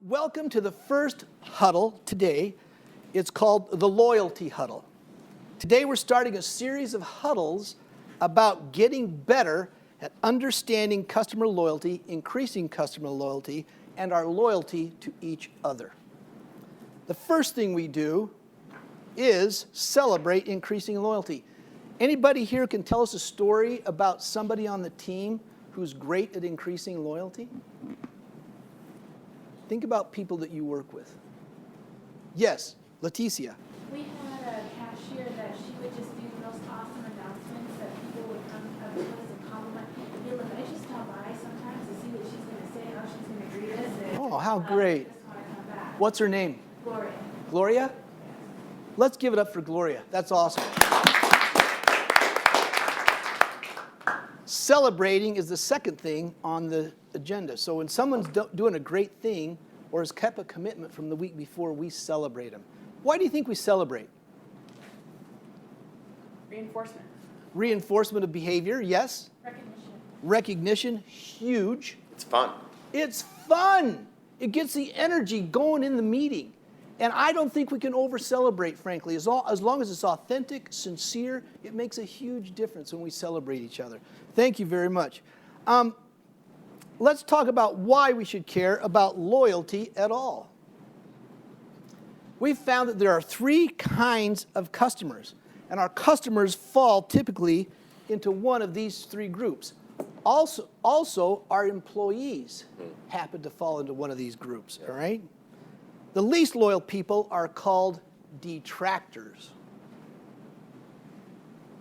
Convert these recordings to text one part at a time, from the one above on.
Welcome to the first huddle today. It's called the Loyalty Huddle. Today we're starting a series of huddles about getting better at understanding customer loyalty, increasing customer loyalty, and our loyalty to each other. The first thing we do is celebrate increasing loyalty. Anybody here can tell us a story about somebody on the team who's great at increasing loyalty? Think about people that you work with. Yes, Leticia. We had a cashier that she would just do the most awesome announcements that people would come up to us and compliment. Hey, look, I just stop by sometimes to see what she's going to say, how she's going to greet us. And, Oh, how great. just want to come back. What's her name? Gloria. Gloria? Let's give it up for Gloria. That's awesome. Celebrating is the second thing on the agenda. So when someone's doing a great thing or has kept a commitment from the week before, we celebrate them. Why do you think we celebrate? Reinforcement. Reinforcement of behavior, yes. Recognition. Recognition, huge. It's fun. It's fun. It gets the energy going in the meeting. And I don't think we can over-celebrate, frankly. As long as it's authentic, sincere, it makes a huge difference when we celebrate each other. Thank you very much. Let's talk about why we should care about loyalty at all. We've found that there are three kinds of customers, and our customers fall typically into one of these three groups. Also, our employees happen to fall into one of these groups, all right? The least loyal people are called detractors.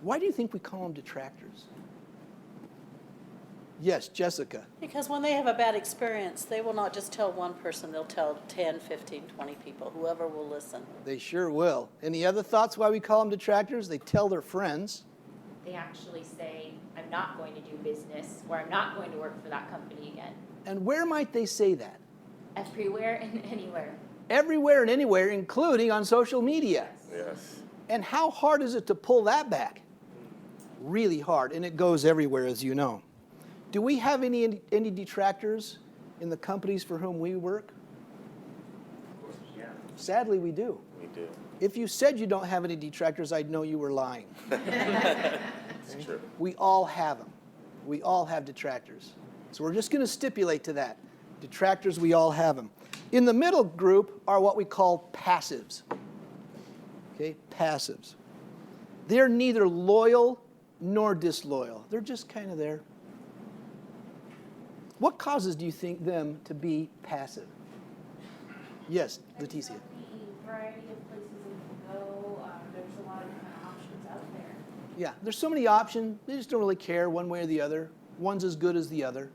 Why do you think we call them detractors? Yes, Jessica. Because when they have a bad experience, they will not just tell one person, they'll tell 10, 15, 20 people, whoever will listen. They sure will. Any other thoughts why we call them detractors? They tell their friends. They actually say, I'm not going to do business, or I'm not going to work for that company again. And where might they say that? Everywhere and anywhere. Everywhere and anywhere, including on social media. Yes. And how hard is it to pull that back? Really hard, and it goes everywhere, as you know. Do we have any detractors in the companies for whom we work? Yeah. Sadly, we do. We do. If you said you don't have any detractors, I'd know you were lying. It's true. We all have them. We all have detractors. So we're just going to stipulate to that. Detractors, we all have them. In the middle group are what we call passives. Okay, passives. They're neither loyal nor disloyal. They're just kind of there. What causes, do you think, them to be passive? Yes, Leticia. There's a variety of places they can go. There's a lot of different options out there. Yeah, there's so many options. They just don't really care one way or the other. One's as good as the other.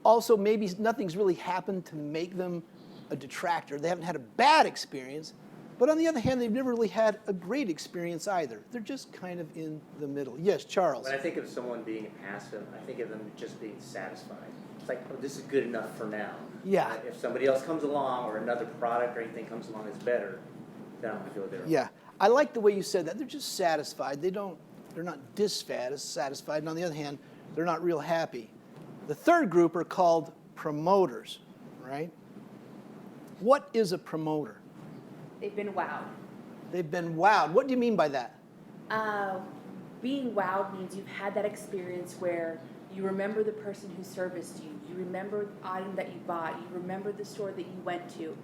Also, maybe nothing's really happened to make them a detractor. They haven't had a bad experience. But on the other hand, they've never really had a great experience either. They're just kind of in the middle. Yes, Charles. When I think of someone being passive, I think of them just being satisfied. It's like, oh, this is good enough for now. Yeah. If somebody else comes along or another product or anything comes along that's better, then I'm going to feel better. Yeah, I like the way you said that. They're just satisfied. They're not dissatisfied. And on the other hand, they're not real happy. The third group are called promoters, right? What is a promoter? They've been wowed. They've been wowed. What do you mean by that? Being wowed means you've had that experience where you remember the person who serviced you, you remember the item that you bought, you remember the store that you went to,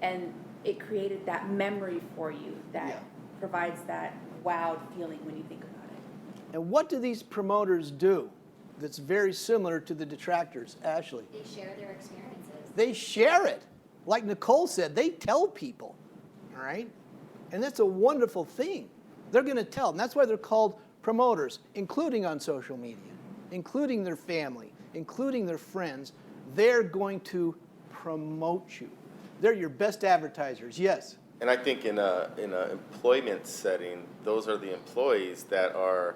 and it created that memory for you that provides that wowed feeling when you think about it. And what do these promoters do that's very similar to the detractors? Ashley? They share their experiences. They share it. Like Nicole said, they tell people, all right? And that's a wonderful thing. They're going to tell, and that's why they're called promoters, including on social media, including their family, including their friends. They're going to promote you. They're your best advertisers, yes. And I think in a employment setting, those are the employees that are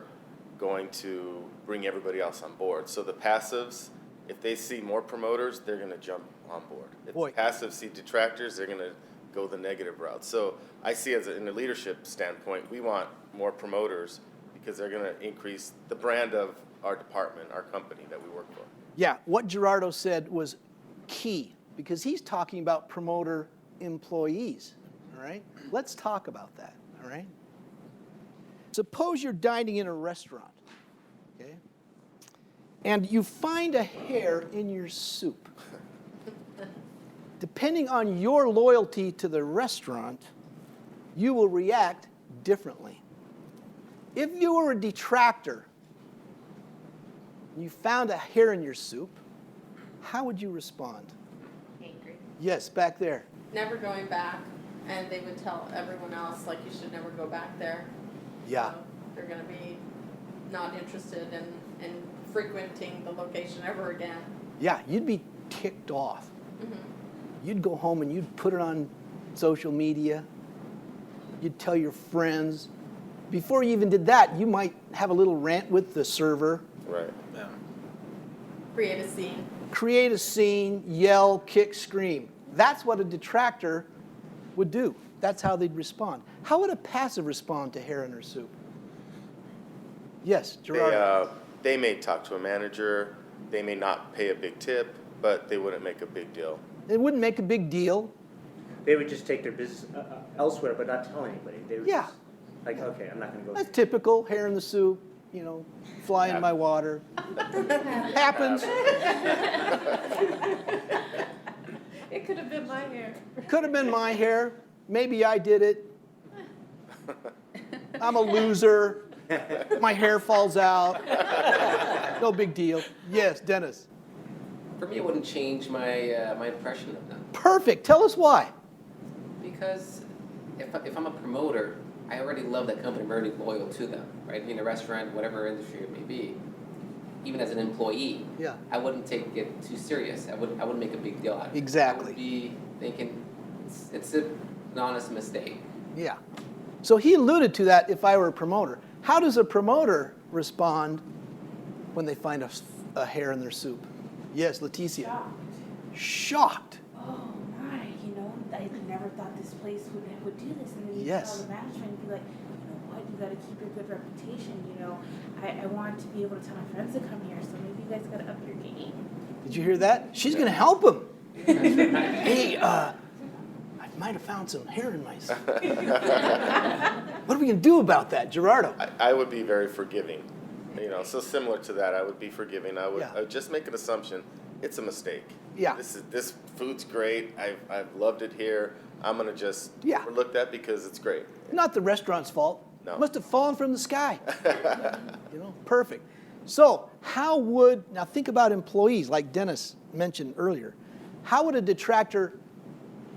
going to bring everybody else on board. So the passives, if they see more promoters, they're going to jump on board. If the passives see detractors, they're going to go the negative route. So I see in a leadership standpoint, we want more promoters because they're going to increase the brand of our department, our company that we work for. Yeah, what Gerardo said was key. because he's talking about promoter employees, all right? Let's talk about that, all right? Suppose you're dining in a restaurant, okay? And you find a hair in your soup. Depending on your loyalty to the restaurant, you will react differently. If you were a detractor, and you found a hair in your soup, how would you respond? Angry. Yes, back there. Never going back, and they would tell everyone else, like, you should never go back there. Yeah. So they're gonna be not interested in frequenting the location ever again. Yeah, you'd be ticked off. Mhm. You'd go home and you'd put it on social media. You'd tell your friends. Before you even did that, you might have a little rant with the server. Right. Create a scene. Create a scene, yell, kick, scream. That's what a detractor would do. That's how they'd respond. How would a passive respond to hair in her soup? Yes, Gerard. They may talk to a manager, they may not pay a big tip, but they wouldn't make a big deal. They wouldn't make a big deal. They would just take their business elsewhere, but not tell anybody. They would Yeah. just, like, okay, I'm not gonna go. That's typical, hair in the soup, you know, fly in my water. Happens. It could have been my hair. Could have been my hair. Maybe I did it. I'm a loser. My hair falls out. No big deal. Yes, Dennis. For me, it wouldn't change my my impression of them, Perfect. Tell us why. because if I'm a promoter, I already love that company. I'm already loyal to them, right? Being a restaurant, whatever industry it may be. Even as an employee, Yeah. I wouldn't take it too serious. I wouldn't make a big deal out of it. Exactly. I would be thinking it's an honest mistake. Yeah. So he alluded to that if I were a promoter. How does a promoter respond when they find a hair in their soup? Yes, Leticia. Shocked. Oh my, I never thought this place would do this. And then you Yes. tell the management and be like, you know what, you gotta keep your good reputation, I want to be able to tell my friends to come here, so maybe you guys gotta up your game. Did you hear that? She's going to help him. Hey, I might have found some hair in my soup. What are we going to do about that, Gerardo? I would be very forgiving. So similar to that, I would be forgiving. I would Yeah. just make an assumption. It's a mistake. Yeah. This food's great. I've loved it here. I'm gonna just Yeah. overlook that because it's great. Not the restaurant's fault. No. Must have fallen from the sky. Perfect. So now think about employees like Dennis mentioned earlier. How would a detractor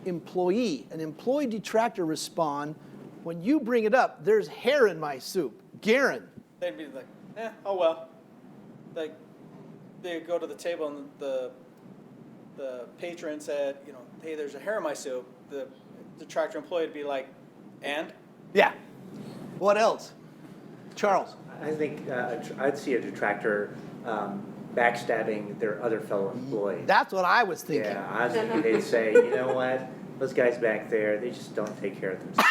employee, an employee detractor respond when you bring it up, there's hair in my soup? Garen. They'd be like, oh well. Like, they go to the table and the patron said, hey, there's a hair in my soup. The detractor employee would be like, and? Yeah. What else? Charles. I think I'd see a detractor backstabbing their other fellow employee. That's what I was thinking. Yeah, I was thinking they'd say, you know what, those guys back there, they just don't take care of themselves.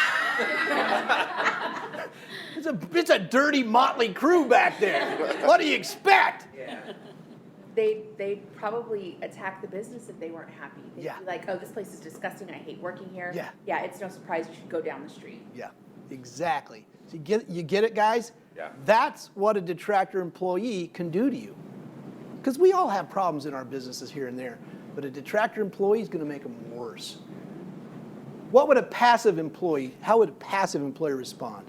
It's a dirty motley crew back there. What do you expect? Yeah. They'd probably attack the business if they weren't happy. They'd Yeah. be like, oh, this place is disgusting. I hate working here. Yeah. Yeah, it's no surprise you should go down the street. Yeah, exactly. So you get it, guys? Yeah. That's what a detractor employee can do to you. Because we all have problems in our businesses here and there, but a detractor employee is going to make them worse. How would a passive employee respond?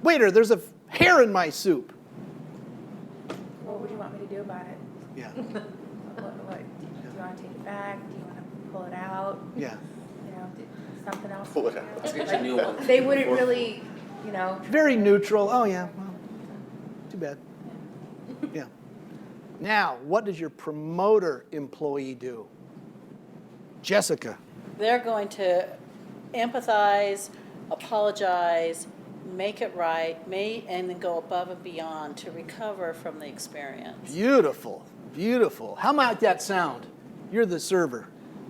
Waiter, there's a hair in my soup. What would you want me to do about it? Yeah, Do you want to take it back? Do you want to pull it out? yeah. Something else? Pull it out. Let's get you a new one. They wouldn't really, Very neutral. Oh, yeah, well, too bad. Yeah. Now, what does your promoter employee do? Jessica. They're going to empathize, apologize, make it right, and then go above and beyond to recover from the experience. Beautiful, beautiful. How might that sound? You're the server.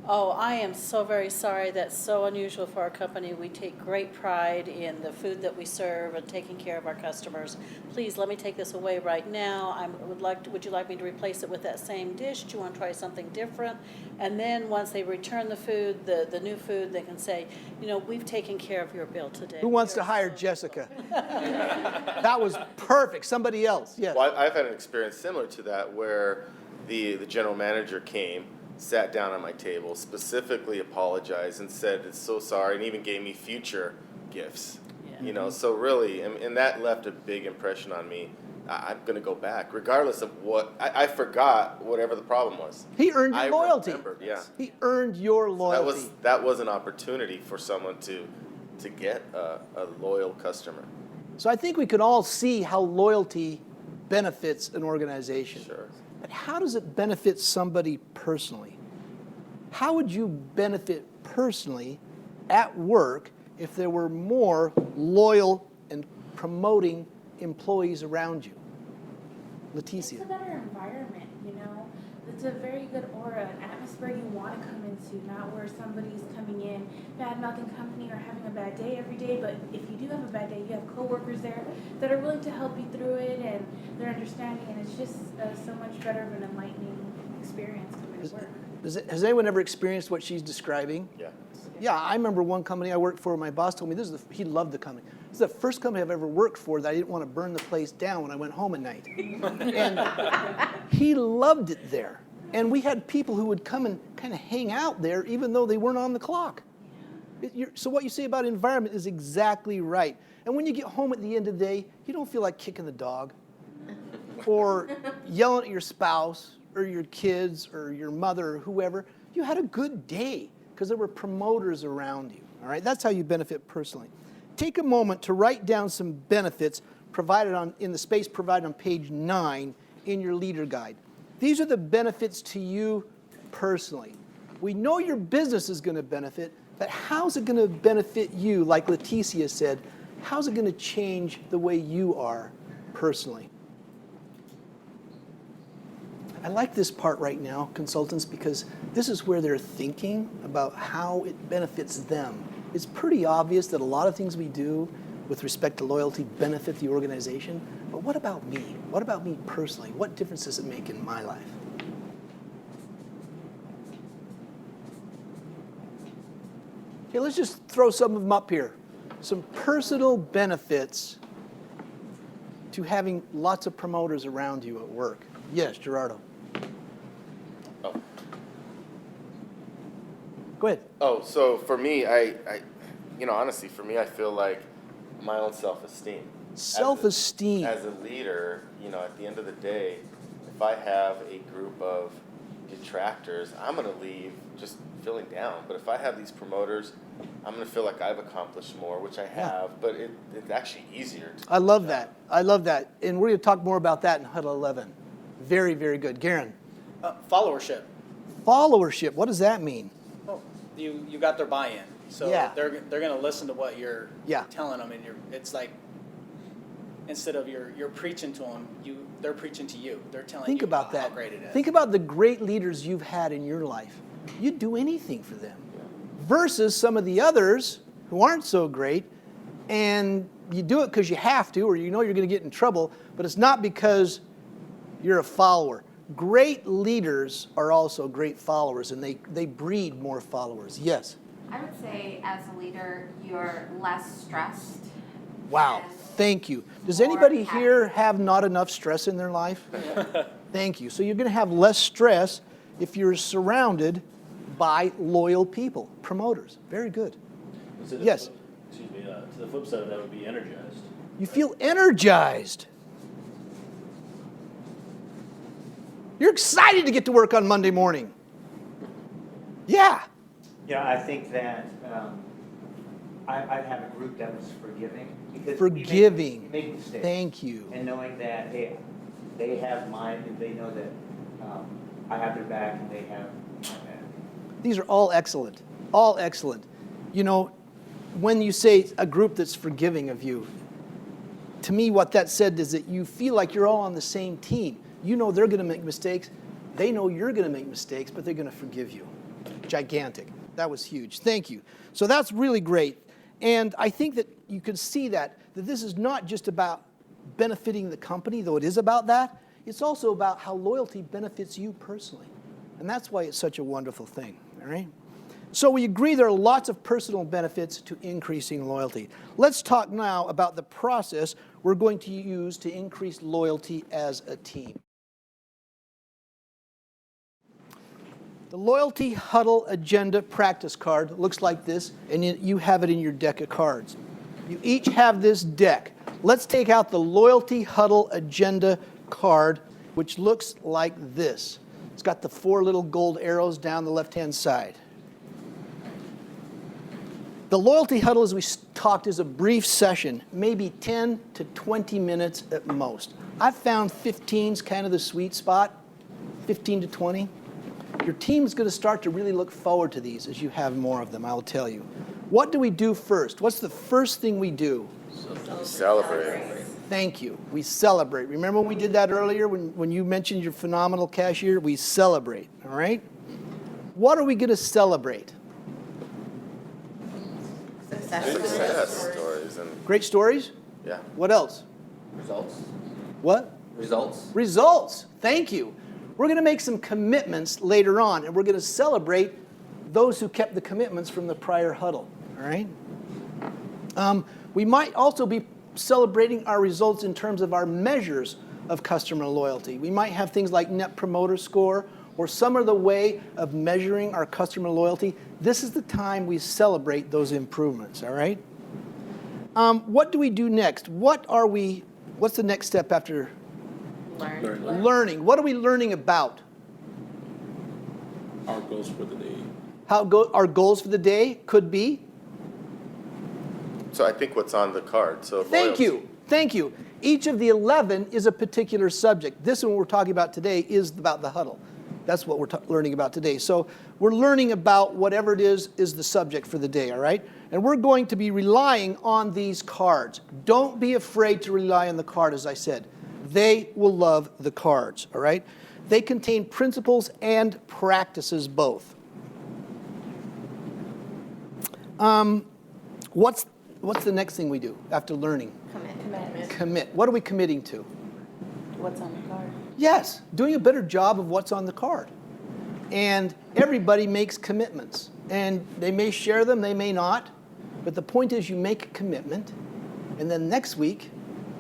Oh, I am so very sorry. That's so unusual for our company. We take great pride in the food that we serve and taking care of our customers. Please, let me take this away right now. Would you like me to replace it with that same dish? Do you want to try something different? And then once they return the food, the new food, they can say, we've taken care of your bill today. Who wants to You're hire so- Jessica? That was perfect. Somebody else, yes. Well, I've had an experience similar to that where the general manager came, sat down on my table, specifically apologized and said, it's so sorry, and even gave me future gifts. Yeah. So really, and that left a big impression on me. I'm going to go back, regardless of what, I forgot whatever the problem was. He earned your I loyalty. remembered, yeah. He earned your loyalty. That was an opportunity for someone to get a loyal customer. So I think we can all see how loyalty benefits an organization. Sure. But how does it benefit somebody personally? How would you benefit personally at work if there were more loyal and promoting employees around you? It's a Leticia. better environment, It's a very good aura, an atmosphere you want to come into, not where somebody's coming in bad-mouthing company or having a bad day every day. But if you do have a bad day, you have coworkers there that are willing to help you through it, and they're understanding, and it's just so much better of an enlightening experience coming to work. Has anyone ever experienced what she's describing? Yeah. Yeah, I remember one company I worked for, my boss told me he loved the company. This is the first company I've ever worked for that I didn't want to burn the place down when I went home at night. And he loved it there. And we had people who would come and kind of hang out there even though they weren't on the clock. So what you say about environment is exactly right. And when you get home at the end of the day, you don't feel like kicking the dog or yelling at your spouse or your kids or your mother or whoever. You had a good day because there were promoters around you. All right, that's how you benefit personally. Take a moment to write down some benefits in the space provided on page 9 in your leader guide. These are the benefits to you personally. We know your business is going to benefit, but how's it going to benefit you? Like Leticia said, how's it going to change the way you are personally? I like this part right now, consultants, because this is where they're thinking about how it benefits them. It's pretty obvious that a lot of things we do with respect to loyalty benefit the organization, but what about me? What about me personally? What difference does it make in my life? Okay, let's just throw some of them up here. Some personal benefits to having lots of promoters around you at work. Yes, Gerardo. Oh. Go ahead. Oh, so for me, honestly, for me, I feel like my own self-esteem. Self-esteem. As a leader, at the end of the day, if I have a group of detractors, I'm going to leave just feeling down. But if I have these promoters, I'm going to feel like I've accomplished more, which I have, but it's actually easier. I love that. I love that. And we're going to talk more about that in Huddle 11. Very, very good. Garen. Followership. Followership. What does that mean? Oh, you got their buy-in, so Yeah. they're going to listen to what you're Yeah. telling them, and it's like instead of you're preaching to them, they're preaching to you. They're telling Think you about how that. great it is. Think about the great leaders you've had in your life. You'd do anything for them. Versus some of the others who aren't so great, and you do it because you have to, or you know you're going to get in trouble, but it's not because you're a follower. Great leaders are also great followers, and they breed more followers. Yes? I would say as a leader, you're less stressed. Wow, and thank you. Does more anybody happy. here have not enough stress in their life? Thank you. So you're going to have less stress if you're surrounded by loyal people, promoters. Very good. Yes? To the flip side of that would be energized. You feel energized. You're excited to get to work on Monday morning. Yeah. Yeah, I think that I'd have a group that was forgiving. Because Forgiving. You make mistakes. Thank you. And knowing that, hey, they have mine, and they know that I have their back, and they have my back. These are all excellent. All excellent. When you say a group that's forgiving of you, to me what that said is that you feel like you're all on the same team. You know they're going to make mistakes. They know you're going to make mistakes, but they're going to forgive you. gigantic. That was huge. Thank you. So that's really great. And I think that you can see that this is not just about benefiting the company, though it is about that. It's also about how loyalty benefits you personally. And that's why it's such a wonderful thing, all right? So we agree there are lots of personal benefits to increasing loyalty. Let's talk now about the process we're going to use to increase loyalty as a team. The Loyalty Huddle Agenda Practice Card looks like this, and you have it in your deck of cards. You each have this deck. Let's take out the Loyalty Huddle Agenda card, which looks like this. It's got the 4 little gold arrows down the left-hand side. The Loyalty Huddle, as we talked, is a brief session, maybe 10 to 20 minutes at most. I've found 15 is kind of the sweet spot, 15 to 20. Your team's going to start to really look forward to these as you have more of them, I'll tell you. What do we do first? What's the first thing we do? Celebrate. Thank you. We celebrate. Remember when we did that earlier when you mentioned your phenomenal cashier? We celebrate, all right? What are we going to celebrate? Success stories and Great stories? yeah. What else? Results. What? Results. Results. Thank you. We're going to make some commitments later on, and we're going to celebrate those who kept the commitments from the prior huddle, all right? We might also be celebrating our results in terms of our measures of customer loyalty. We might have things like Net Promoter Score or some other way of measuring our customer loyalty. This is the time we celebrate those improvements, all right? What do we do next? What's the next step after learning? What are we learning about? Our goals for the day. Our goals for the day could be? So I think what's on the card. So Thank you. Thank you. Each of the 11 is a particular subject. This one we're talking about today is about the huddle. That's what we're learning about today. So we're learning about whatever it is the subject for the day, all right? And we're going to be relying on these cards. Don't be afraid to rely on the card, as I said. They will love the cards, all right? They contain principles and practices both. What's the next thing we do after learning? Commit. What are we committing to? What's on the card? Yes, doing a better job of what's on the card. And everybody makes commitments. And they may share them, they may not. But the point is you make a commitment, and then next week,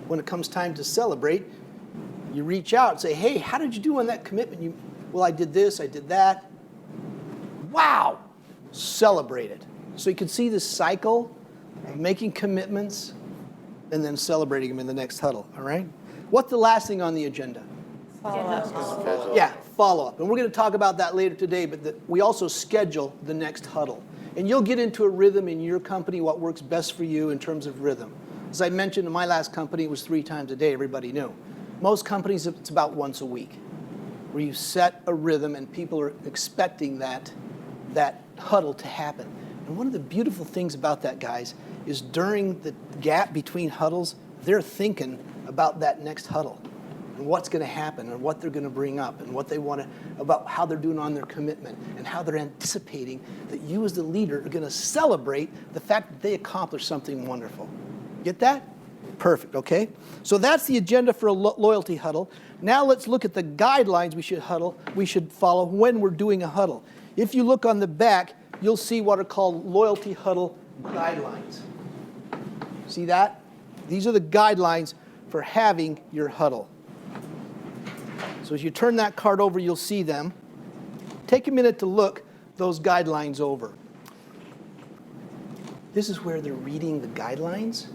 when it comes time to celebrate, you reach out and say, hey, how did you do on that commitment? Well, I did this, I did that. Wow! Celebrate it. So you can see this cycle of making commitments and then celebrating them in the next huddle, all right? What's the last thing on the agenda? Schedule. Yeah, follow-up. And we're going to talk about that later today, but we also schedule the next huddle. And you'll get into a rhythm in your company, what works best for you in terms of rhythm. As I mentioned, in my last company, it was 3 times a day, everybody knew. Most companies, it's about once a week, where you set a rhythm and people are expecting that huddle to happen. And one of the beautiful things about that, guys, is during the gap between huddles, they're thinking about that next huddle and what's going to happen and what they're going to bring up and what they want to, about how they're doing on their commitment and how they're anticipating that you as the leader are going to celebrate the fact that they accomplished something wonderful. Get that? Perfect, okay? So that's the agenda for a loyalty huddle. Now let's look at the guidelines we should follow when we're doing a huddle. If you look on the back, you'll see what are called loyalty huddle guidelines. See that? These are the guidelines for having your huddle. So as you turn that card over, you'll see them. Take a minute to look those guidelines over. This is where they're reading the guidelines,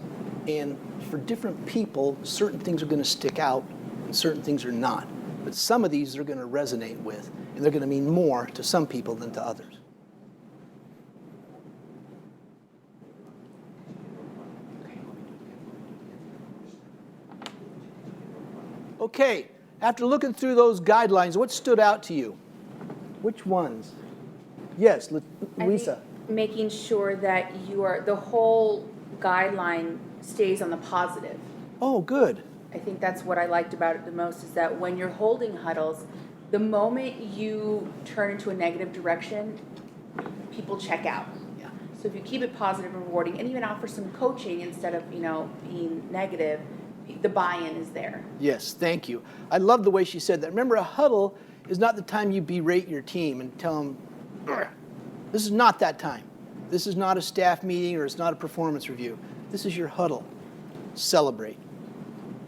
and for different people, certain things are going to stick out and certain things are not. But some of these they're going to resonate with, and they're going to mean more to some people than to others. Okay, after looking through those guidelines, what stood out to you? Which ones? Yes, Lisa. Making sure that the whole guideline stays on the positive. Oh, good. I think that's what I liked about it the most, is that when you're holding huddles, the moment you turn into a negative direction, people check out. Yeah. So if you keep it positive and rewarding, and even offer some coaching instead of, being negative, the buy-in is there. Yes, thank you. I love the way she said that. Remember, a huddle is not the time you berate your team and tell them, this is not that time. This is not a staff meeting or it's not a performance review. This is your huddle. Celebrate.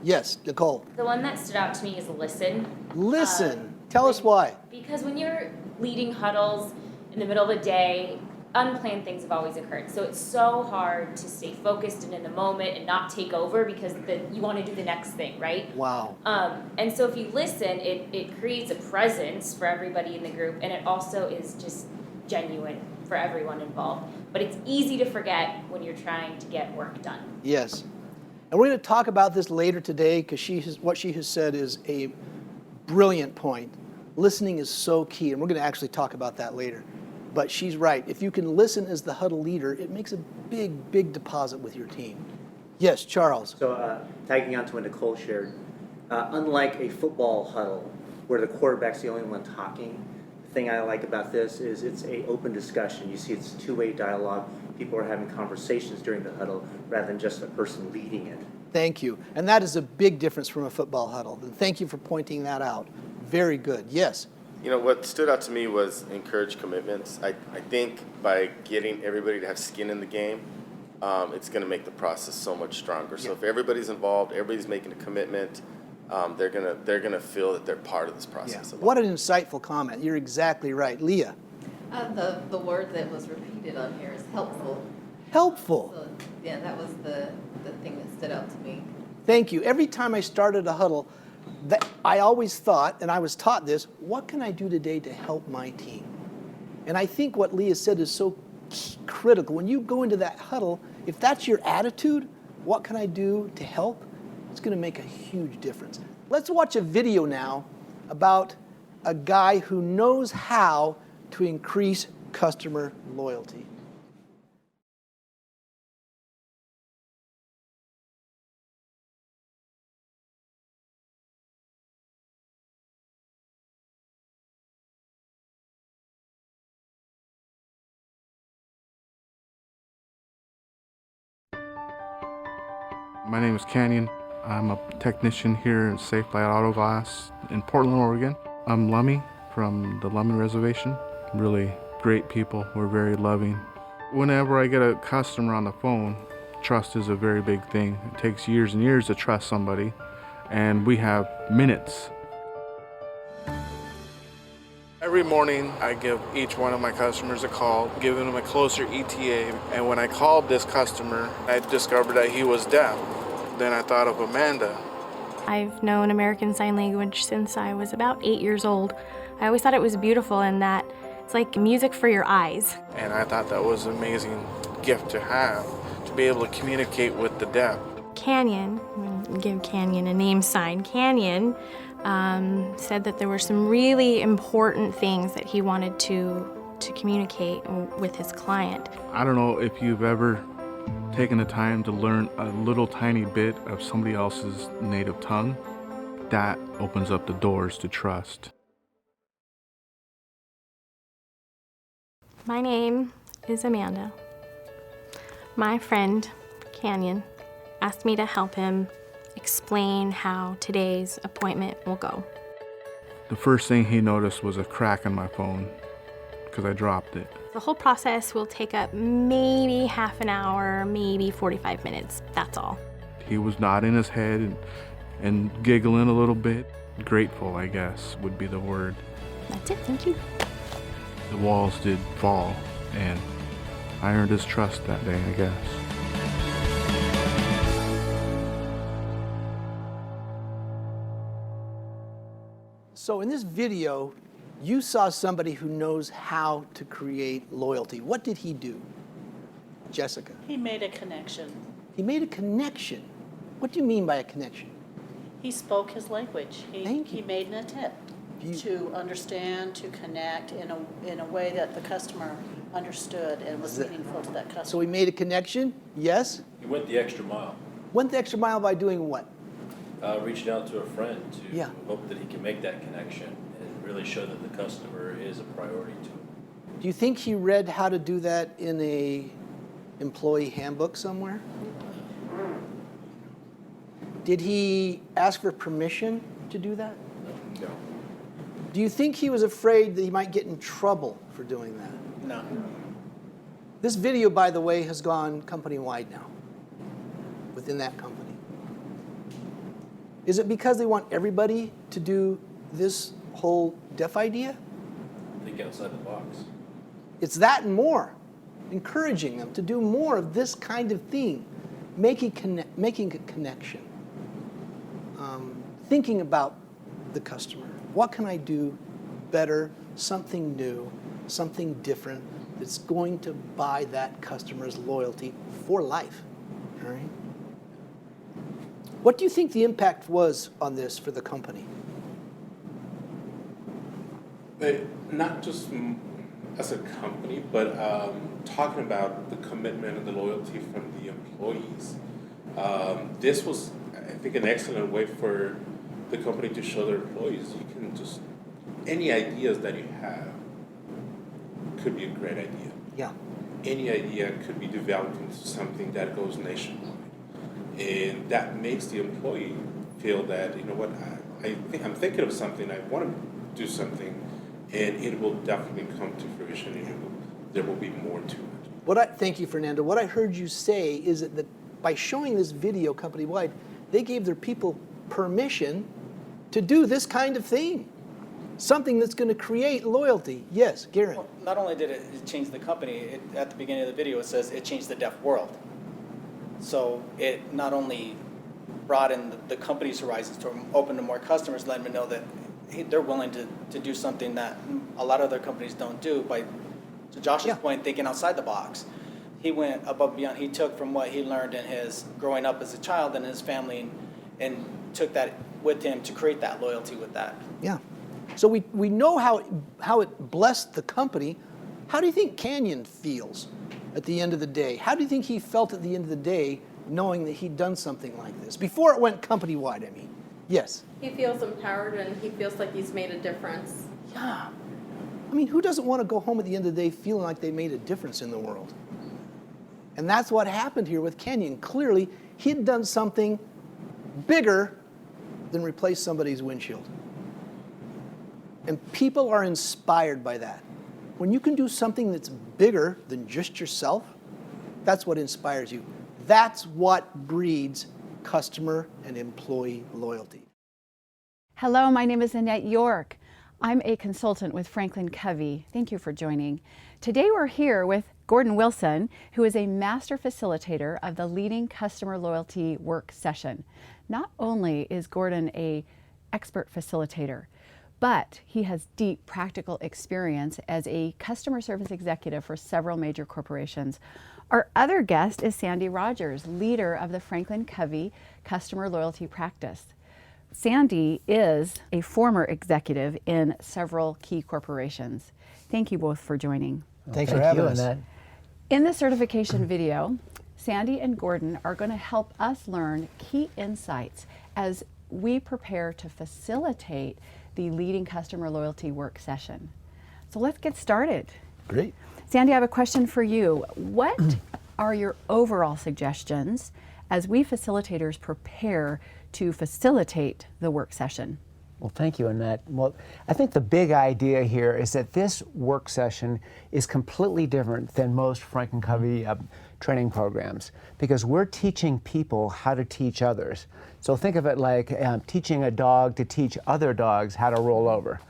Yes, Nicole. The one that stood out to me is listen. Listen. Tell us why. Because when you're leading huddles in the middle of the day, unplanned things have always occurred. So it's so hard to stay focused and in the moment and not take over because you want to do the next thing, right? Wow. And so if you listen, it creates a presence for everybody in the group, and it also is just genuine for everyone involved. But it's easy to forget when you're trying to get work done. Yes. And we're going to talk about this later today because what she has said is a brilliant point. Listening is so key, and we're going to actually talk about that later. But she's right. If you can listen as the huddle leader, it makes a big, big deposit with your team. Yes, Charles. So tagging on to what Nicole shared, unlike a football huddle where the quarterback's the only one talking, the thing I like about this is it's an open discussion. You see it's two-way dialogue. People are having conversations during the huddle rather than just a person leading it. Thank you. And that is a big difference from a football huddle. And thank you for pointing that out. Very good. Yes. What stood out to me was encourage commitments. I think by getting everybody to have skin in the game, it's going to make the process so much stronger. So if everybody's involved, everybody's making a commitment, they're gonna feel that they're part of this process. What an insightful comment. You're exactly right. Leah. The word that was repeated on here is helpful. Helpful. So, yeah, that was the thing that stood out to me. Thank you. Every time I started a huddle, I always thought, and I was taught this, what can I do today to help my team? And I think what Leah said is so critical. When you go into that huddle, if that's your attitude, what can I do to help? It's going to make a huge difference. Let's watch a video now about a guy who knows how to increase customer loyalty. My name is Canyon. I'm a technician here at Safe Light Auto Glass in Portland, Oregon. I'm Lummi from the Lummi Reservation. Really great people. We're very loving. Whenever I get a customer on the phone, trust is a very big thing. It takes years and years to trust somebody, and we have minutes. Every morning, I give each one of my customers a call, giving them a closer ETA. And when I called this customer, I discovered that he was deaf. Then I thought of Amanda. I've known American Sign Language since I was about 8 years old. I always thought it was beautiful and that it's like music for your eyes. And I thought that was an amazing gift to have, to be able to communicate with the deaf. Canyon, I'm gonna give Canyon a name sign. Canyon said that there were some really important things that he wanted to communicate with his client. I don't know if you've ever taken the time to learn a little tiny bit of somebody else's native tongue. That opens up the doors to trust. My name is Amanda. My friend, Canyon, asked me to help him explain how today's appointment will go. The first thing he noticed was a crack in my phone because I dropped it. The whole process will take up maybe half an hour, maybe 45 minutes, that's all. He was nodding his head and giggling a little bit. Grateful, I guess, would be the word. That's it, thank you. The walls did fall, and I earned his trust that day, I guess. So in this video, you saw somebody who knows how to create loyalty. What did he do? Jessica. He made a connection. He made a connection. What do you mean by a connection? He spoke his language. Thank you. He made an attempt to understand, to connect in a way that the customer understood and was meaningful to that customer. So he made a connection, yes? He went the extra mile. Went the extra mile by doing what? Reaching out to a friend to Yeah. hope that he can make that connection and really show that the customer is a priority to him. Do you think he read how to do that in a employee handbook somewhere? Did he ask for permission to do that? No. Do you think he was afraid that he might get in trouble for doing that? No. This video, by the way, has gone company-wide now, within that company. Is it because they want everybody to do this whole deaf idea? Think outside the box. It's that and more. Encouraging them to do more of this kind of thing, making a connection, thinking about the customer. What can I do better, something new, something different that's going to buy that customer's loyalty for life? All right? What do you think the impact was on this for the company? Not just as a company, but talking about the commitment and the loyalty from the employees. This was, I think, an excellent way for the company to show their employees you can just, any ideas that you have could be a great idea. Yeah. Any idea could be developed into something that goes nationwide. And that makes the employee feel that, you know what, I'm thinking of something, I want to do something, and it will definitely come to fruition, and there will be more to it. Thank you, Fernando. What I heard you say is that by showing this video company-wide, they gave their people permission to do this kind of thing, something that's going to create loyalty. Yes, Garen. Well, not only did it change the company, at the beginning of the video it says it changed the deaf world. So it not only broadened the company's horizons to open to more customers, letting them know that they're willing to do something that a lot of other companies don't do. By, to Josh's point, thinking outside the box. He went above and beyond. He took from what he learned in his growing up as a child and his family and took that with him to create that loyalty with that. Yeah. So we know how it blessed the company. How do you think Canyon feels at the end of the day? How do you think he felt at the end of the day knowing that he'd done something like this? Before it went company-wide, I mean. Yes. He feels empowered and he feels like he's made a difference. Yeah. I mean, who doesn't want to go home at the end of the day feeling like they made a difference in the world? And that's what happened here with Canyon. Clearly, he'd done something bigger than replace somebody's windshield. And people are inspired by that. When you can do something that's bigger than just yourself, that's what inspires you. That's what breeds customer and employee loyalty. Hello, my name is Annette York. I'm a consultant with Franklin Covey. Thank you for joining. Today we're here with Gordon Wilson, who is a master facilitator of the Leading Customer Loyalty Work Session. Not only is Gordon an expert facilitator, but he has deep practical experience as a customer service executive for several major corporations. Our other guest is Sandy Rogers, leader of the Franklin Covey Customer Loyalty Practice. Sandy is a former executive in several key corporations. Thank you both for joining. Thanks for having us. In the certification video, Sandy and Gordon are going to help us learn key insights as we prepare to facilitate the Leading Customer Loyalty Work Session. So let's get started. Great. Sandy, I have a question for you. What are your overall suggestions as we facilitators prepare to facilitate the work session? Well, thank you, Annette. Well, I think the big idea here is that this work session is completely different than most Franklin Covey training programs because we're teaching people how to teach others. So think of it like teaching a dog to teach other dogs how to roll over.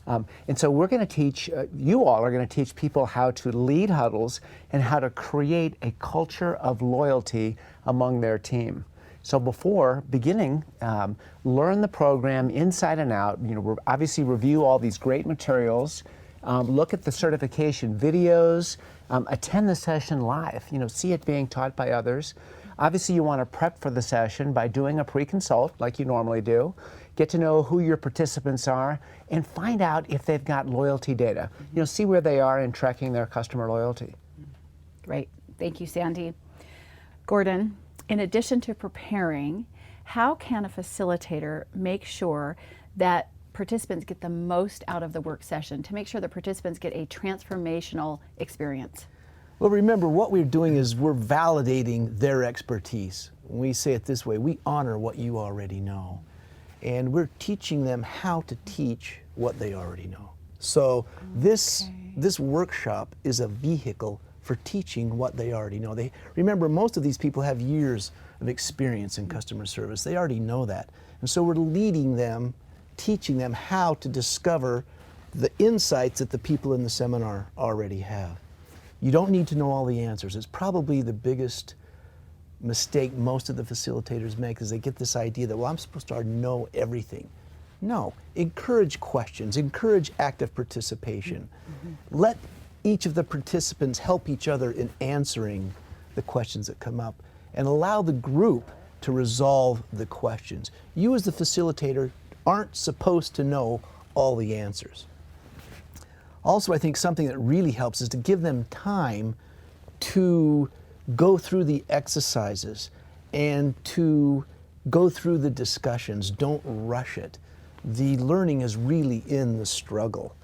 And so we're going to teach, you all are going to teach people how to lead huddles and how to create a culture of loyalty among their team. So before beginning, learn the program inside and out. You know, obviously review all these great materials, look at the certification videos, attend the session live. You know, see it being taught by others. Obviously, you want to prep for the session by doing a pre-consult like you normally do. Get to know who your participants are and find out if they've got loyalty data. You know, see where they are in tracking their customer loyalty. Great. Thank you, Sandy. Gordon, in addition to preparing, how can a facilitator make sure that participants get the most out of the work session, to make sure the participants get a transformational experience? Well, remember, what we're doing is we're validating their expertise. When we say it this way, we honor what you already know. And we're teaching them how to teach what they already know. So this workshop is a vehicle for teaching what they already know. Remember, most of these people have years of experience in customer service. They already know that. And so we're leading them, teaching them how to discover the insights that the people in the seminar already have. You don't need to know all the answers. It's probably the biggest mistake most of the facilitators make, is they get this idea that, well, I'm supposed to already know everything. No, encourage questions, encourage active participation. Let each of the participants help each other in answering the questions that come up, and allow the group to resolve the questions. You as the facilitator aren't supposed to know all the answers. Also, I think something that really helps is to give them time to go through the exercises and to go through the discussions. Don't rush it. The learning is really in the struggle.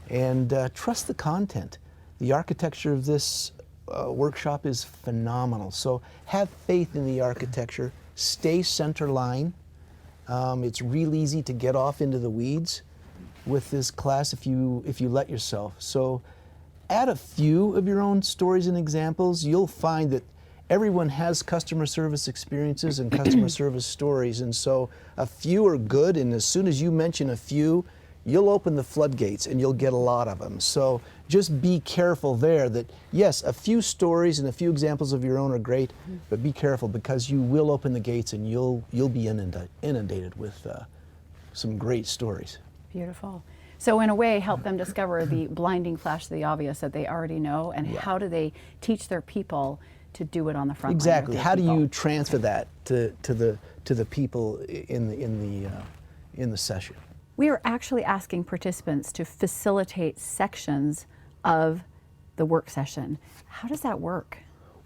And trust the content. The architecture of this workshop is phenomenal. So have faith in the architecture. Stay center line. It's real easy to get off into the weeds with this class if you let yourself. So add a few of your own stories and examples. You'll find that everyone has customer service experiences and customer service stories, and so a few are good, and as soon as you mention a few, you'll open the floodgates and you'll get a lot of them. So just be careful there that, yes, a few stories and a few examples of your own are great, but be careful, because you will open the gates and you'll be inundated with some great stories. Beautiful. So in a way, help them discover the blinding flash of the obvious that they already know, and how do they teach their people to do it on the front line? Exactly. How do you transfer that to the people in the session? We are actually asking participants to facilitate sections of the work session. How does that work?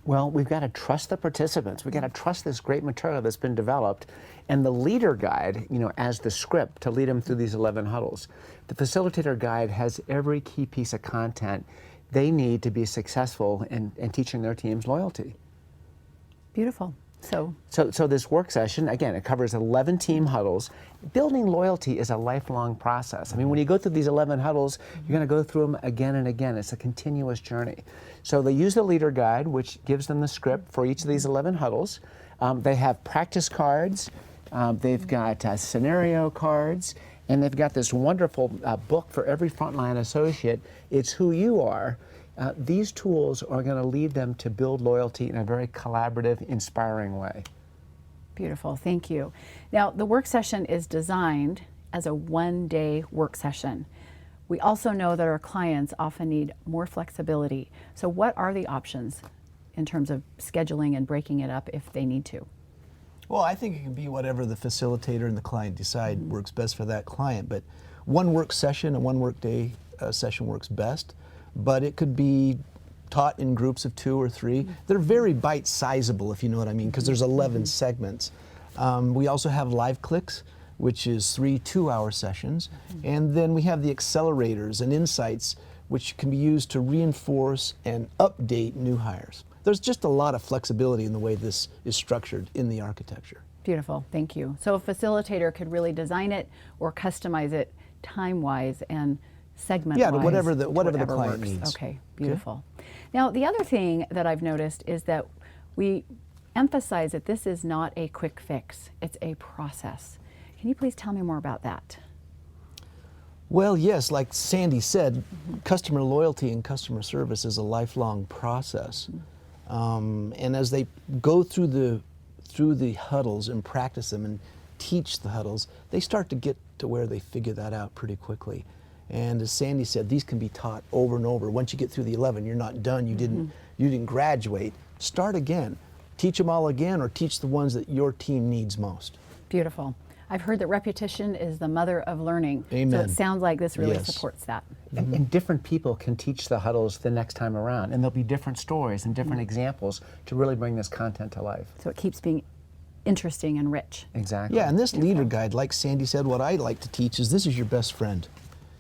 Well, we've got to trust the participants. We've got to trust this great material that's been developed, and the leader guide, as the script to lead them through these 11 huddles. The facilitator guide has every key piece of content they need to be successful in teaching their teams loyalty. Beautiful. So this work session, again, it covers 11 team huddles. Building loyalty is a lifelong process. I mean, when you go through these 11 huddles, you're going to go through them again and again. It's a continuous journey. So they use the leader guide, which gives them the script for each of these 11 huddles. They have practice cards. They've got scenario cards. And they've got this wonderful book for every frontline associate. It's Who You Are. These tools are going to lead them to build loyalty in a very collaborative, inspiring way. beautiful, thank you. Now, the work session is designed as a one-day work session. We also know that our clients often need more flexibility. So what are the options in terms of scheduling and breaking it up if they need to? Well, I think it can be whatever the facilitator and the client decide works best for that client. But one work session and one work day session works best. But it could be taught in groups of 2 or 3. They're very bite-sizable, if you know what I mean, because there's 11 segments. We also have live clicks, which is 3 2-hour sessions. And then we have the accelerators and insights, which can be used to reinforce and update new hires. There's just a lot of flexibility in the way this is structured in the architecture. Beautiful, thank you. So a facilitator could really design it or customize it time-wise and segment-wise. Yeah, whatever the client works. needs. Okay, beautiful. Now, the other thing that I've noticed is that we emphasize that this is not a quick fix, it's a process. Can you please tell me more about that? Well, yes, like Sandy said, customer loyalty and customer service is a lifelong process. And as they go through the huddles and practice them and teach the huddles, they start to get to where they figure that out pretty quickly. And as Sandy said, these can be taught over and over. Once you get through the 11, you're not done. You didn't graduate. Start again. Teach them all again, or teach the ones that your team needs most. Beautiful. I've heard that repetition is the mother of learning. Amen. So it sounds like this really Yes. supports that. And different people can teach the huddles the next time around, and there'll be different stories and different examples to really bring this content to life. So it keeps being interesting and rich. Exactly. Yeah, and this leader guide, like Sandy said, what I like to teach is this is your best friend.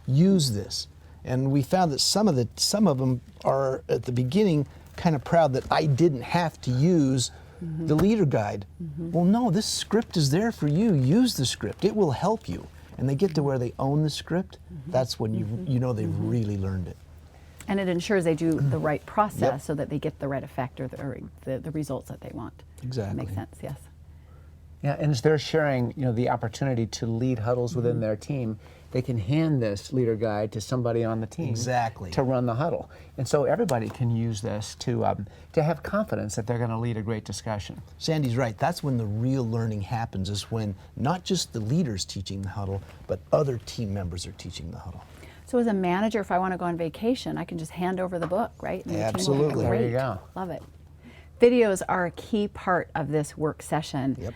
Use this. And we found that some of them are at the beginning kind of proud that I didn't have to use the leader guide. Well, no, this script is there for you. Use the script. It will help you. And they get to where they own the script. That's when you know they've really learned it. And it ensures they do the right process Yep. so that they get the right effect or the results that they want. Exactly. Makes sense, yes. Yeah, and as they're sharing, the opportunity to lead huddles within their team, they can hand this leader guide to somebody on the team Exactly. to run the huddle. And so everybody can use this to have confidence that they're going to lead a great discussion. Sandy's right. That's when the real learning happens, is when not just the leader's teaching the huddle, but other team members are teaching the huddle. So as a manager, if I want to go on vacation, I can just hand over the book, right? And the team will be Absolutely. There you great. go. Love it. Videos are a key part of this work session. Yep.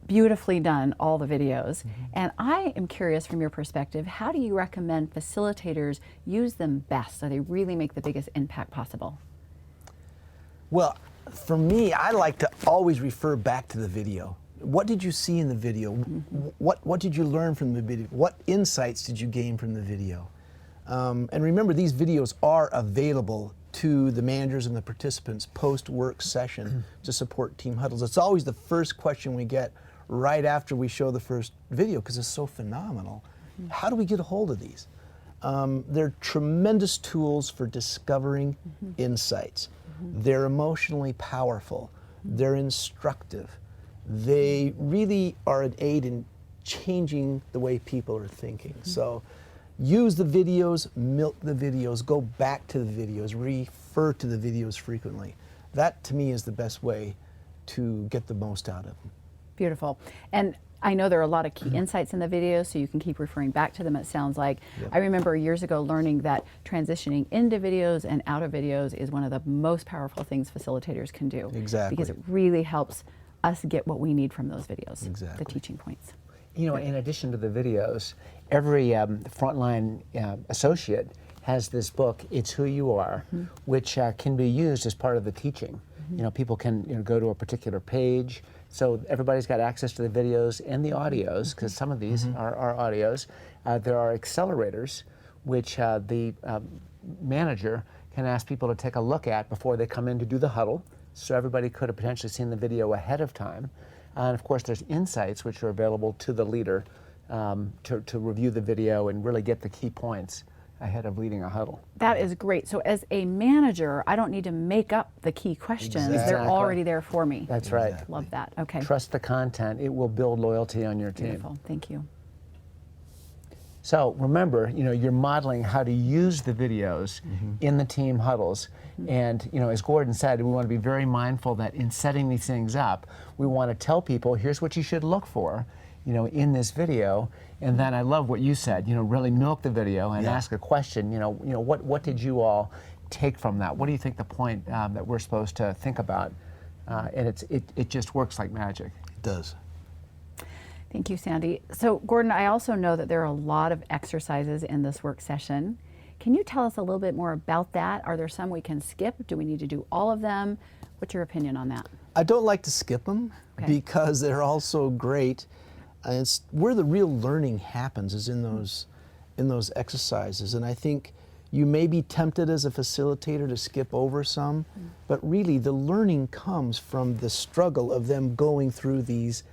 Beautifully done, all the videos. And I am curious from your perspective, how do you recommend facilitators use them best so they really make the biggest impact possible? Well, for me, I like to always refer back to the video. What did you see in the video? What did you learn from the video? What insights did you gain from the video? And remember, these videos are available to the managers and the participants post-work session to support team huddles. It's always the first question we get right after we show the first video because it's so phenomenal. How do we get a hold of these? They're tremendous tools for discovering insights. They're emotionally powerful. They're instructive. They really are an aid in changing the way people are thinking. So use the videos, milk the videos, go back to the videos, refer to the videos frequently. That to me is the best way to get the most out of them. Beautiful. And I know there are a lot of key insights in the videos, so you can keep referring back to them, it sounds like. I remember years ago learning that transitioning into videos and out of videos is one of the most powerful things facilitators can do. Exactly. Because it really helps us get what we need from those videos, Exactly. the teaching points. In addition to the videos, every frontline associate has this book, It's Who You Are, which can be used as part of the teaching. People can go to a particular page. So everybody's got access to the videos and the audios, because some of these are audios. There are accelerators, which the manager can ask people to take a look at before they come in to do the huddle. So everybody could have potentially seen the video ahead of time. And of course, there's insights which are available to the leader to review the video and really get the key points ahead of leading a huddle. That is great. So as a manager, I don't need to make up the key questions. Exactly. They're already there for me. That's right. Love that. Okay. Trust the content. It will build loyalty on your team. Beautiful. Thank you. So remember, you're modeling how to use the videos in the team huddles. And, as Gordon said, we want to be very mindful that in setting these things up, we want to tell people, here's what you should look for, in this video. And then I love what you said, really milk the video and ask a question, what did you all take from that? What do you think the point that we're supposed to think about? And it just works like magic. It does. Thank you, Sandy. So, Gordon, I also know that there are a lot of exercises in this work session. Can you tell us a little bit more about that? Are there some we can skip? Do we need to do all of them? What's your opinion on that? I don't like to skip them because they're all so great. It's where the real learning happens is in those exercises. And I think you may be tempted as a facilitator to skip over some, but really the learning comes from the struggle of them going through these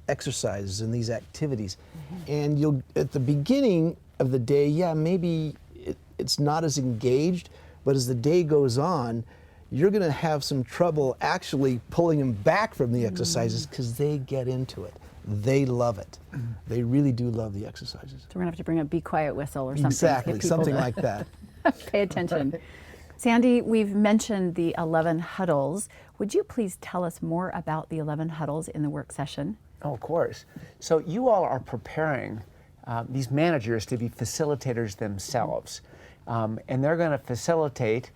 exercises and these activities. And you'll, at the beginning of the day, maybe it's not as engaged, but as the day goes on, you're going to have some trouble actually pulling them back from the exercises because they get into it. They love it. They really do love the exercises. So we're going to have to bring a be quiet whistle or something. Exactly, something like that. Pay attention. Sandy, we've mentioned the 11 huddles. Would you please tell us more about the 11 huddles in the work session? Oh, of course. So you all are preparing these managers to be facilitators themselves. And they're going to facilitate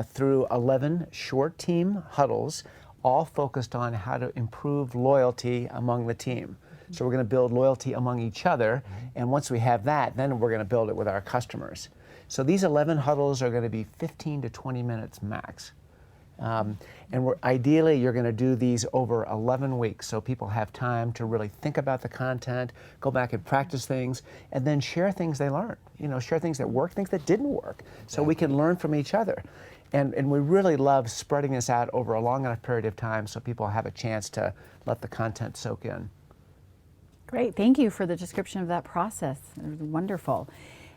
through 11 short team huddles, all focused on how to improve loyalty among the team. So we're going to build loyalty among each other, and once we have that, then we're going to build it with our customers. So these 11 huddles are going to be 15 to 20 minutes max. And ideally, you're going to do these over 11 weeks, so people have time to really think about the content, go back and practice things, and then share things they learned. Share things that worked, things that didn't work, so we can learn from each other. And we really love spreading this out over a long enough period of time so people have a chance to let the content soak in. Great, thank you for the description of that process. It was wonderful.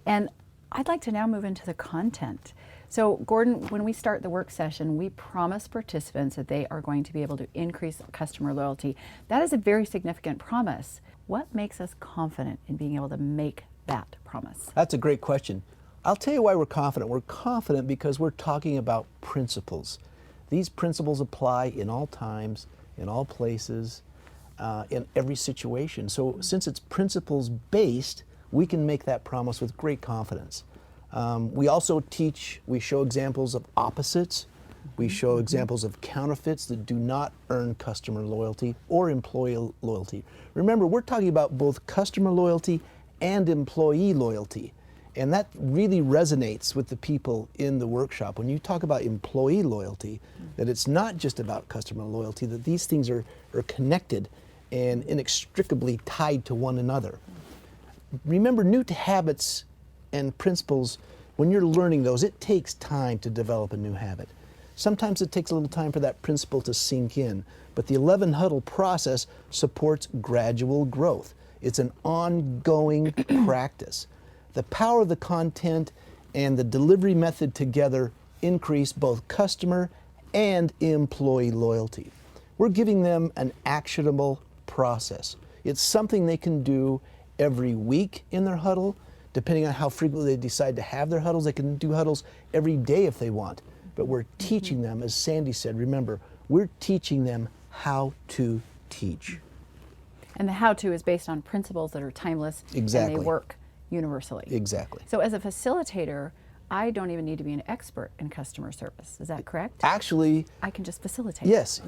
And I'd like to now move into the content. So Gordon, when we start the work session, we promise participants that they are going to be able to increase customer loyalty. That is a very significant promise. What makes us confident in being able to make that promise? That's a great question. I'll tell you why we're confident. We're confident because we're talking about principles. These principles apply in all times, in all places, in every situation. So since it's principles based, we can make that promise with great confidence. We also we show examples of opposites. We show examples of counterfeits that do not earn customer loyalty or employee loyalty. Remember, we're talking about both customer loyalty and employee loyalty. And that really resonates with the people in the workshop. When you talk about employee loyalty, that it's not just about customer loyalty, that these things are connected and inextricably tied to one another. Remember, new to habits and principles, when you're learning those, it takes time to develop a new habit. Sometimes it takes a little time for that principle to sink in, but the 11 huddle process supports gradual growth. It's an ongoing practice. The power of the content and the delivery method together increase both customer and employee loyalty. We're giving them an actionable process. It's something they can do every week in their huddle. Depending on how frequently they decide to have their huddles, they can do huddles every day if they want. But we're teaching them, as Sandy said, remember, we're teaching them how to teach. And the how-to is based on principles that are timeless Exactly. and they work universally. Exactly. So as a facilitator, I don't even need to be an expert in customer service. Is that correct? Actually, I can just facilitate. yes.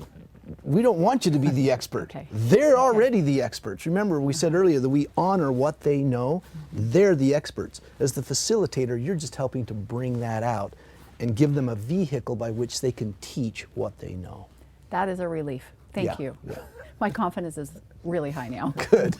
We don't want you to be the expert. Okay. They're already the experts. Remember, we said earlier that we honor what they know. They're the experts. As the facilitator, you're just helping to bring that out and give them a vehicle by which they can teach what they know. That is a relief. Thank you. Yeah. My confidence is really high now. Good.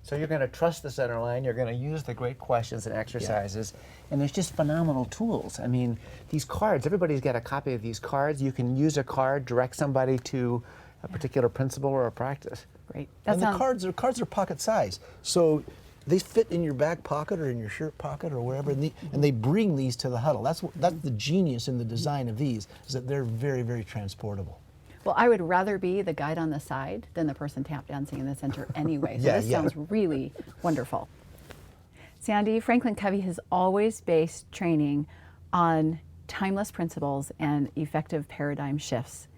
So you're going to trust the center line, you're going to use the great questions and exercises, and there's just phenomenal tools. I mean, these cards, everybody's got a copy of these cards. You can use a card, direct somebody to a particular principle or a practice. Great. And the cards are pocket size. So they fit in your back pocket or in your shirt pocket or wherever, and they bring these to the huddle. That's the genius in the design of these, is that they're very, very transportable. Well, I would rather be the guide on the side than the person tap dancing in the center anyway. So this sounds really wonderful. Sandy, Franklin Covey has always based training on timeless principles and effective paradigm shifts.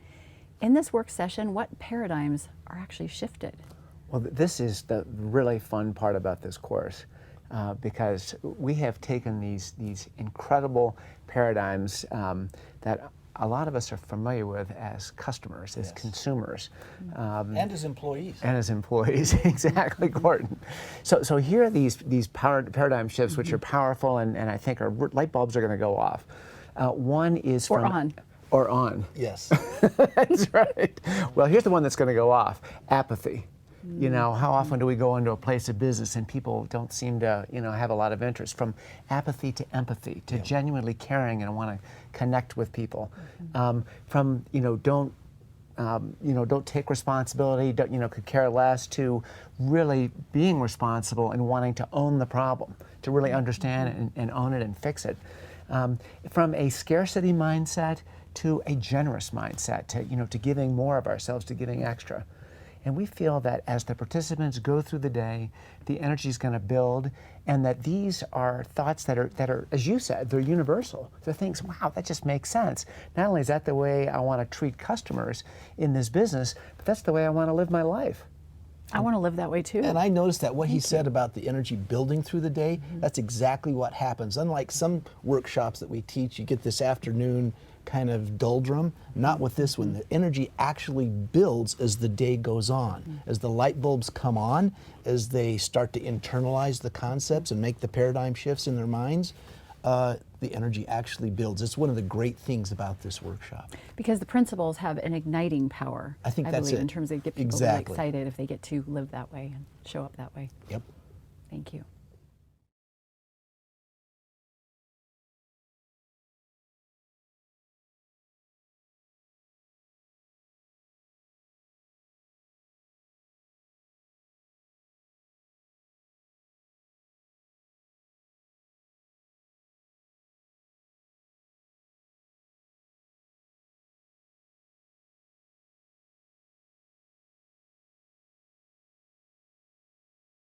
In this work session, what paradigms are actually shifted? Well, this is the really fun part about this course, because we have taken these incredible paradigms that a lot of us are familiar with as customers, as consumers. And as employees. And as employees, exactly, Gordon. So here are these paradigm shifts which are powerful and I think our light bulbs are going to go off. One is Or on. Or on. Yes. That's right. Well, here's the one that's going to go off. Apathy. You know, how often do we go into a place of business and people don't seem to, have a lot of interest? From apathy to empathy, to genuinely caring and want to connect with people. From, don't take responsibility, could care less, to really being responsible and wanting to own the problem, to really understand and own it and fix it. From a scarcity mindset to a generous mindset, to giving more of ourselves, to giving extra. And we feel that as the participants go through the day, the energy is going to build, and that these are thoughts that are, as you said, they're universal. They're things, wow, that just makes sense. Not only is that the way I want to treat customers in this business, but that's the way I want to live my life. I want to live that way too. And I noticed that what he said about the energy building through the day, that's exactly what happens. Unlike some workshops that we teach, you get this afternoon kind of doldrum, not with this one. The energy actually builds as the day goes on. As the light bulbs come on, as they start to internalize the concepts and make the paradigm shifts in their minds, the energy actually builds. It's one of the great things about this workshop. Because the principles have an igniting power, I think that's believe, it. in terms of get people really excited if they get to live that way and show up that way. Yep. Thank you.